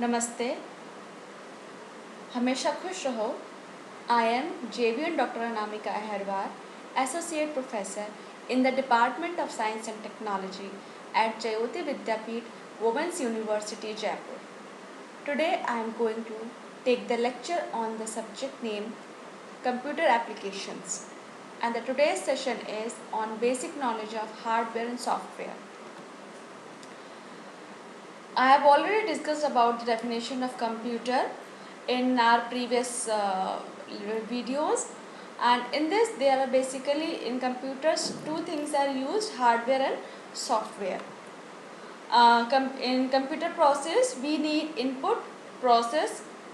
नमस्ते, हमेशा खुश रहो। I am JVN Dr. Anamika Aharwal, Associate Professor in the Department of Science and Technology at Jayoti Vidyapeeth, Women's University, Jaipur. Today I am going to take the lecture on the subject name Computer Applications, and the today's session is on basic knowledge of hardware and software. I have already discussed about the definition of computer in our previous videos, and in this there are basically in computers two things are used: hardware and software. In computer process we need input, process,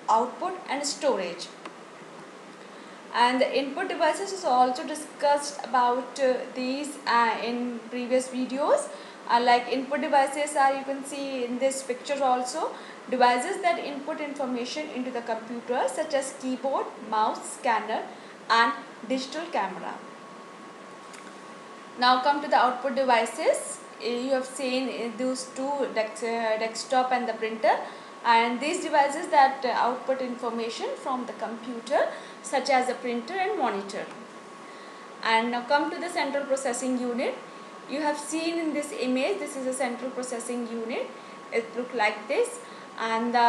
output and storage, and the input devices is also discussed about these in previous videos. Like input devices are, you can see in this picture also, devices that input information into the computer such as keyboard, mouse, scanner and digital camera. Now come to the output devices. You have seen those two, desktop and the printer, and these devices that output information from the computer such as the printer and monitor. And now come to the central processing unit. You have seen in this image, this is a central processing unit. It looks like this, and the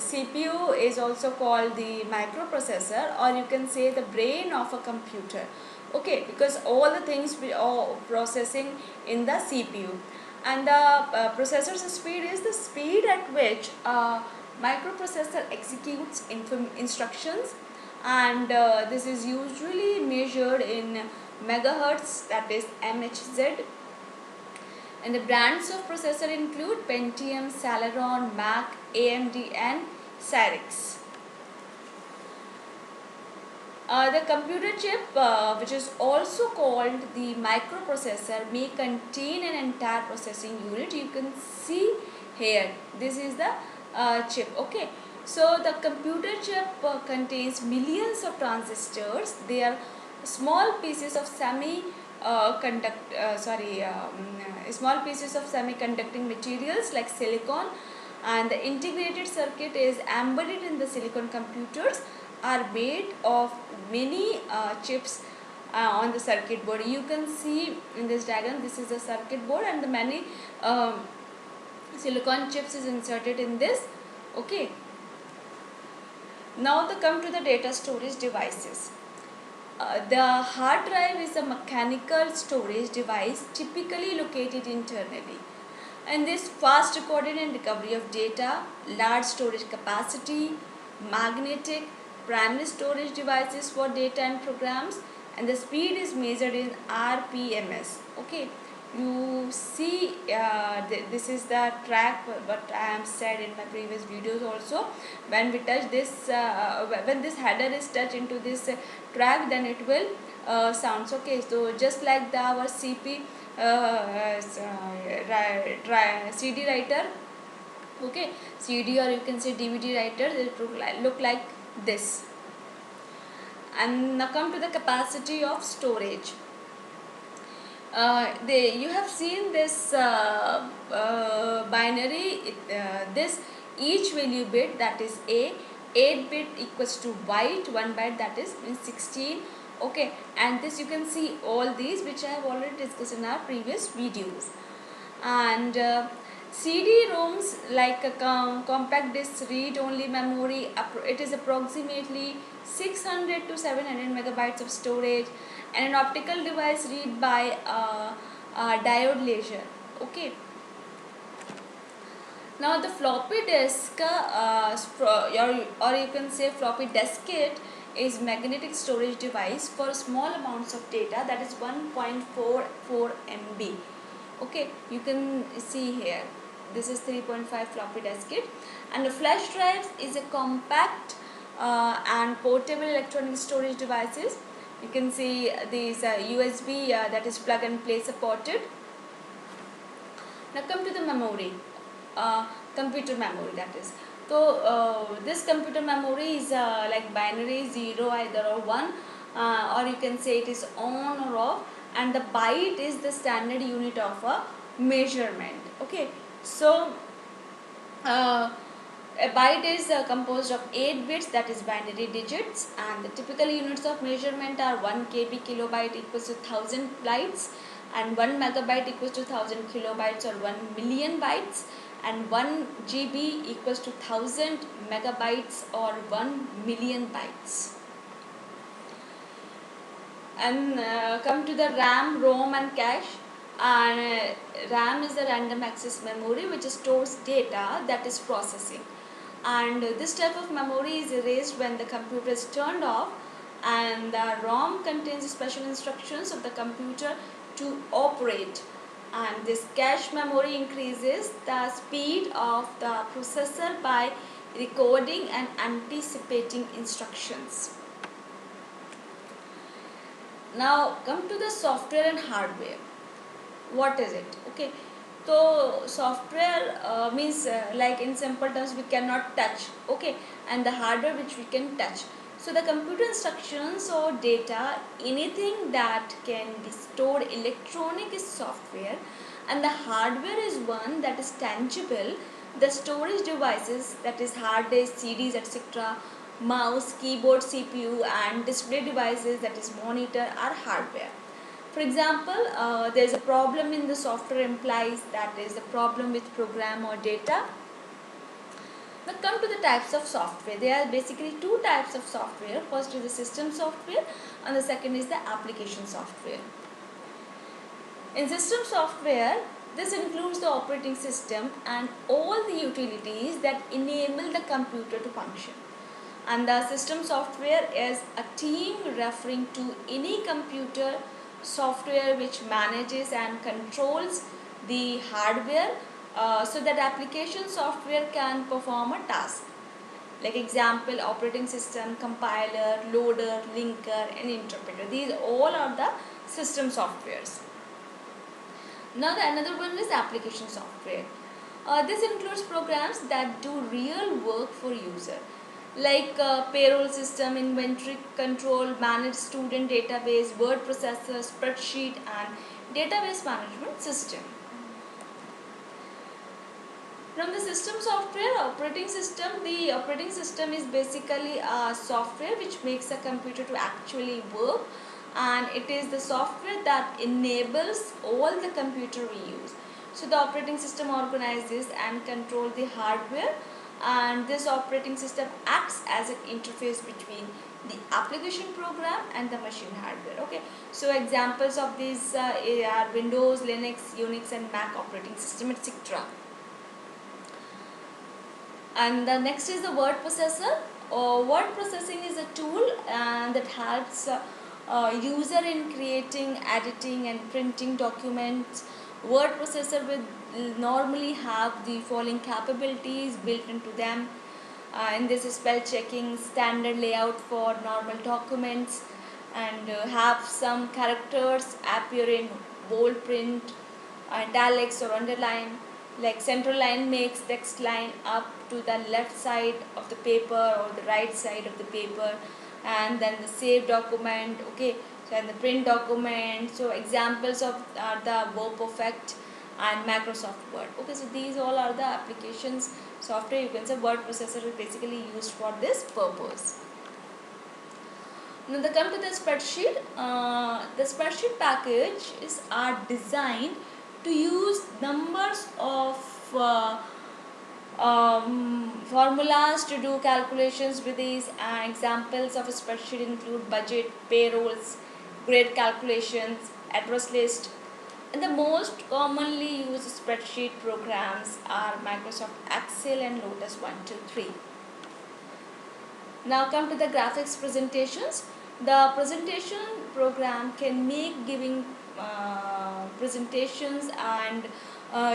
CPU is also called the microprocessor, or you can say the brain of a computer. Okay, because all the things we are processing in the CPU, and the processor's speed is the speed at which microprocessor executes instructions, and this is usually measured in megahertz, that is MHz. And the brands of processor include Pentium, Celeron, Mac, AMD and Cyrix. The computer chip, which is also called the microprocessor, may contain an entire processing unit. You can see here, this is the chip. Okay, so the computer chip contains millions of transistors. They are small pieces of small pieces of semiconducting materials like silicon, and the integrated circuit is embedded in the silicon. Computers are made of many chips on the circuit board. You can see in this diagram, this is the circuit board, and the many silicon chips is inserted in this. Okay, now come to the data storage devices. The hard drive is a mechanical storage device typically located internally, and this fast recording and recovery of data, large storage capacity, magnetic primary storage devices for data and programs, and the speed is measured in RPMs. Okay, you see this is the track what I am said in my previous videos also. When we touch this, when this header is touched into this track, then it will sounds. Okay, so just like our CP CD writer, okay, CD or you can say DVD writer, it look like this. And now come to the capacity of storage. You have seen this binary, this each value bit, that is A, 8 bit equals to byte, 1 byte that is 16. Okay, and this you can see all these which I have already discussed in our previous videos. And CD-ROMs, like a compact disc read-only memory, it is approximately 600 to 700 megabytes of storage, and an optical device read by diode laser. Okay. Now the floppy disk, or you can say floppy diskette, is magnetic storage device for small amounts of data, that is 1.44 MB. Okay, you can see here, this is 3.5 floppy diskette. And the flash drive is a compact and portable electronic storage devices. You can see these USB, that is plug and play supported. Now come to the memory, computer memory, that is. So this computer memory is like binary, 0 either or 1, or you can say it is on or off, and the byte is the standard unit of a measurement. Okay, so A byte is composed of 8 bits, that is binary digits, and the typical units of measurement are 1 KB kilobyte equals to 1000 bytes, and 1 megabyte equals to 1000 kilobytes or 1 million bytes, and 1 GB equals to 1000 megabytes or 1 million bytes. And come to the RAM, ROM and cache. And RAM is the random access memory which stores data that is processing, and this type of memory is erased when the computer is turned off, and the ROM contains special instructions of the computer to operate, and this cache memory increases the speed of the processor by recording and anticipating instructions. Now come to the software and hardware. What is it? Okay, so software means like in simple terms we cannot touch, okay, and the hardware which we can touch. So the computer instructions or data, anything that can be stored electronic is software, and the hardware is one that is tangible. The storage devices, that is hard disk, CDs, etc., mouse, keyboard, CPU, and display devices, that is monitor, are hardware. For example, there is a problem in the software implies that there is a problem with program or data. Now come to the types of software. There are basically two types of software. First is the system software and the second is the application software. In system software, this includes the operating system and all the utilities that enable the computer to function. And the system software is a team referring to any computer software which manages and controls the hardware so that application software can perform a task. Like example, operating system, compiler, loader, linker and interpreter. These all are the system softwares. Now the another one is application software. This includes programs that do real work for user, like payroll system, inventory control, managed student database, word processor, spreadsheet and database management system. From the system software, operating system, the operating system is basically a software which makes a computer to actually work, and it is the software that enables all the computer we use. So the operating system organizes and controls the hardware, and this operating system acts as an interface between the application program and the machine hardware. Okay, so examples of these are Windows, Linux, Unix and Mac operating system, etc. And the next is the word processor. Word processing is a tool that helps user in creating, editing and printing documents. Word processor will normally have the following capabilities built into them. And this is spell checking, standard layout for normal documents, and have some characters appear in bold print, italics or underline. Like central line makes text line up to the left side of the paper or the right side of the paper, and then the save document, okay, so and the print document. So examples of are the WordPerfect and Microsoft Word. Okay, so these all are the applications software, you can say. Word processor is basically used for this purpose. Now they come to the spreadsheet. The spreadsheet packages are designed to use numbers of formulas to do calculations with these. Examples of a spreadsheet include budget, payrolls, grade calculations, address list. And the most commonly used spreadsheet programs are Microsoft Excel and Lotus 123. Now come to the graphics presentations. The presentation program can make giving presentations and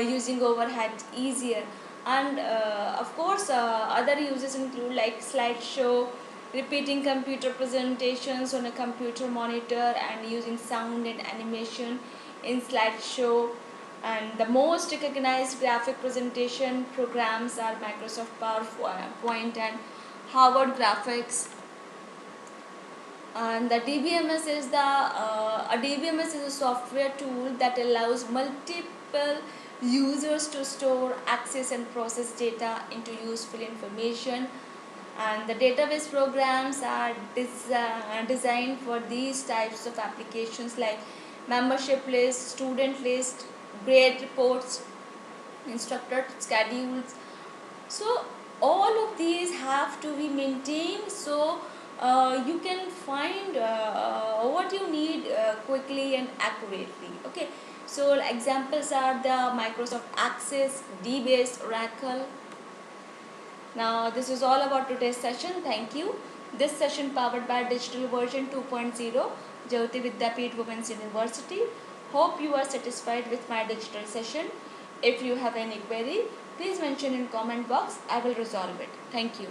using overhead easier. And of course other uses include like slideshow, repeating computer presentations on a computer monitor and using sound and animation in slideshow. And the most recognized graphic presentation programs are Microsoft PowerPoint and Harvard Graphics. And the DBMS is a DBMS is a software tool that allows multiple users to store, access and process data into useful information. And the database programs are designed for these types of applications like membership list, student list, grade reports, instructor schedules. So all of these have to be maintained, so you can find what you need quickly and accurately. Okay, so examples are the Microsoft Access, DBase, Oracle. Now this is all about today's session. Thank you. This session powered by Digital Version 2.0, Jyoti Vidyapeeth Women's University. Hope you are satisfied with my digital session. If you have any query, please mention in comment box. I will resolve it. Thank you.